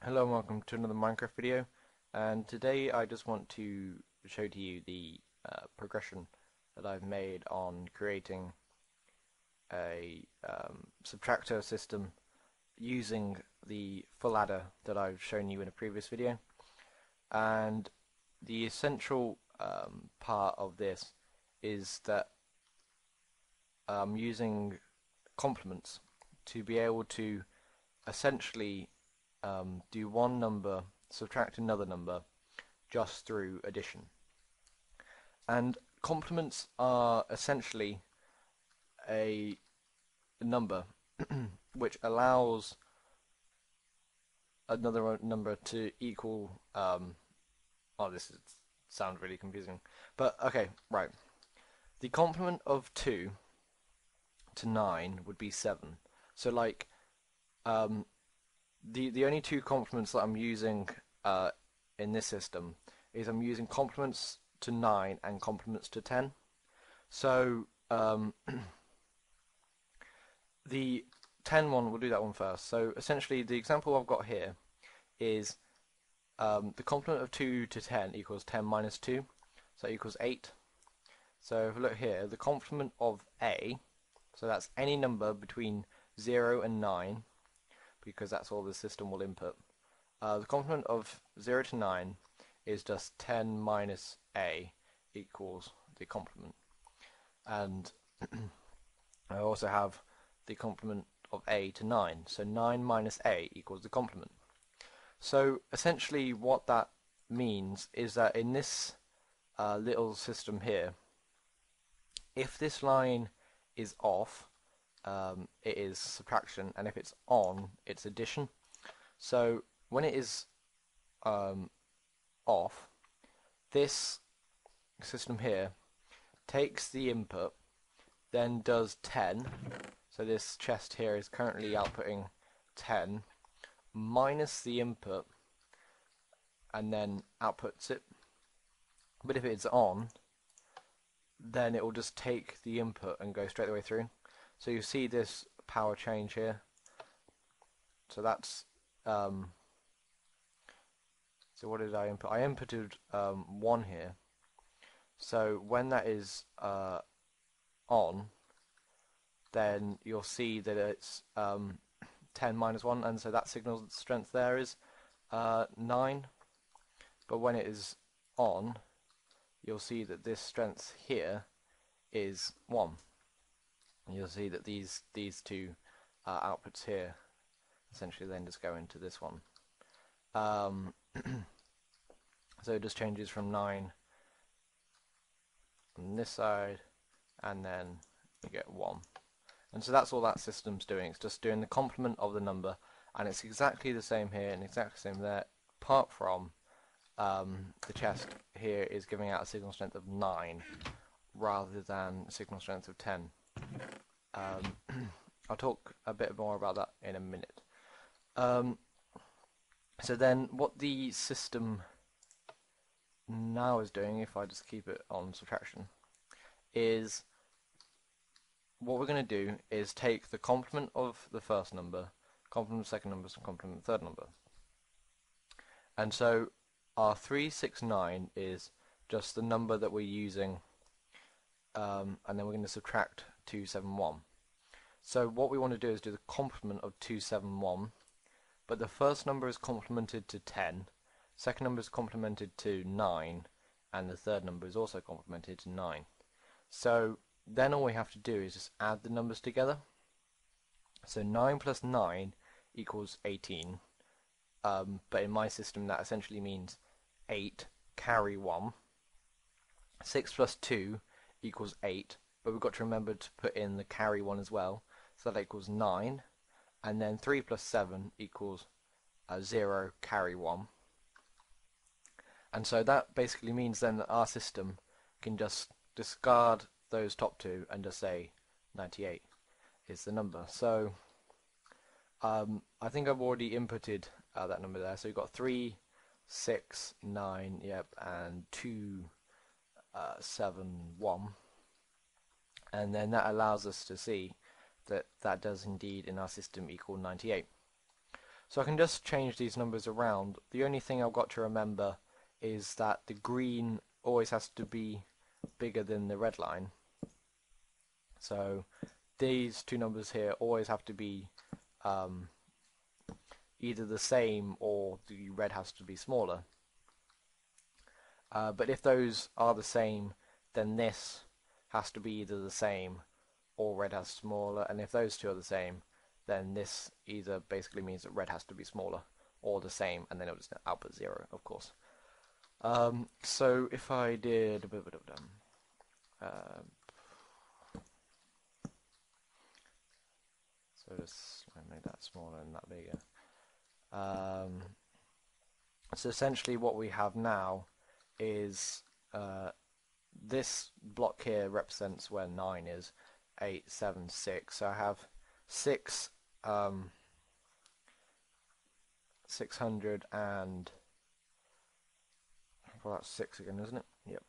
Hello and welcome to another Minecraft video, and today I just want to show to you the progression that I've made on creating a subtractor system using the full adder that I've shown you in a previous video. And the essential part of this is that I'm using complements to be able to essentially do one number, subtract another number, just through addition. And complements are essentially a number which allows another number to equal. Oh, sounds really confusing, but okay, right. The complement of 2 to 9 would be 7. So like, um, the only two complements that I'm using in this system is I'm using complements to 9 and complements to 10. So the 10 one, we'll do that one first. So essentially the example I've got here is the complement of 2 to 10 equals 10 minus 2, so equals 8. So if we look here, the complement of A, so that's any number between 0 and 9, because that's all the system will input. The complement of 0 to 9 is just 10 minus A equals the complement. And I also have the complement of A to 9, so 9 minus A equals the complement. So essentially what that means is that in this little system here, if this line is off, it is subtraction, and if it's on, it's addition. So when it is off, this system here takes the input, then does 10. So this chest here is currently outputting 10 minus the input, and then outputs it. But if it's on, then it will just take the input and go straight the way through. So you see this power change here. So that's so what did I input? I inputted 1 here. So when that is on, then you'll see that it's 10 minus 1, and so that signals that the strength there is 9. But when it is on, you'll see that this strength here is 1. And you'll see that these two outputs here essentially then just go into this one. So it just changes from 9 on this side, and then you get 1. And so that's all that system's doing. It's just doing the complement of the number, and it's exactly the same here and exactly the same there, apart from the chest here is giving out a signal strength of 9 rather than a signal strength of 10. I'll talk a bit more about that in a minute. So then what the system now is doing, if I just keep it on subtraction, is what we're going to do is take the complement of the first number, complement of the second number, and complement of the third number. And so our 369 is just the number that we're using, and then we're going to subtract 271. So what we want to do is do the complement of 271, but the first number is complemented to 10, second number is complemented to 9, and the third number is also complemented to 9. So then all we have to do is just add the numbers together. So 9 plus 9 equals 18, but in my system that essentially means 8 carry 1. 6 plus 2 equals 8, but we've got to remember to put in the carry 1 as well, so that equals 9. And then 3 plus 7 equals 0 carry 1. And so that basically means then that our system can just discard those top two and just say 98 is the number. So I think I've already inputted that number there. So you've got 3, 6, 9, yep, and 2, 7, 1. And then that allows us to see that that does indeed in our system equal 98. So I can just change these numbers around. The only thing I've got to remember is that the green always has to be bigger than the red line. So these two numbers here always have to be either the same or the red has to be smaller. But if those are the same, then this has to be either the same or red has smaller, and if those two are the same, then this either basically means that red has to be smaller or the same, and then it'll just output 0, of course. So if I did so just make that smaller and that bigger. So essentially what we have now is this block here represents where 9 is, 8, 7, 6. So I have 600 and well, that's 6 again, isn't it? Yep.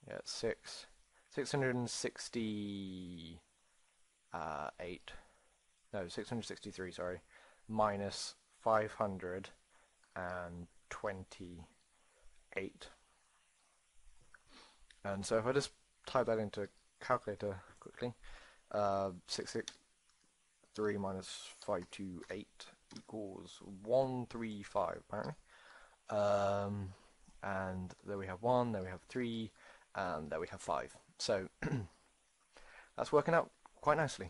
Yeah, it's 668. No, 663. Sorry, minus 528. And so if I just type that into a calculator quickly, 663 minus 528 equals 135 apparently. And there we have 1, there we have 3, and there we have 5. So that's working out quite nicely.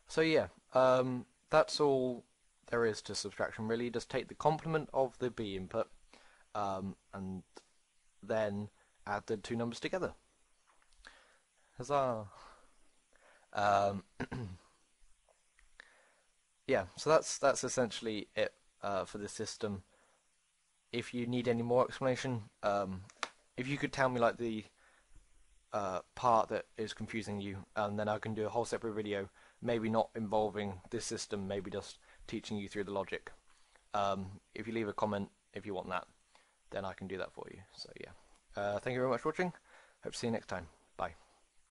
So yeah, that's all there is to subtraction really. Just take the complement of the B input and then add the two numbers together. Huzzah! Yeah, so that's essentially it for the system. If you need any more explanation, if you could tell me like the part that is confusing you, and then I can do a whole separate video, maybe not involving this system, maybe just teaching you through the logic. If you leave a comment if you want that, then I can do that for you. So yeah, thank you very much for watching. Hope to see you next time.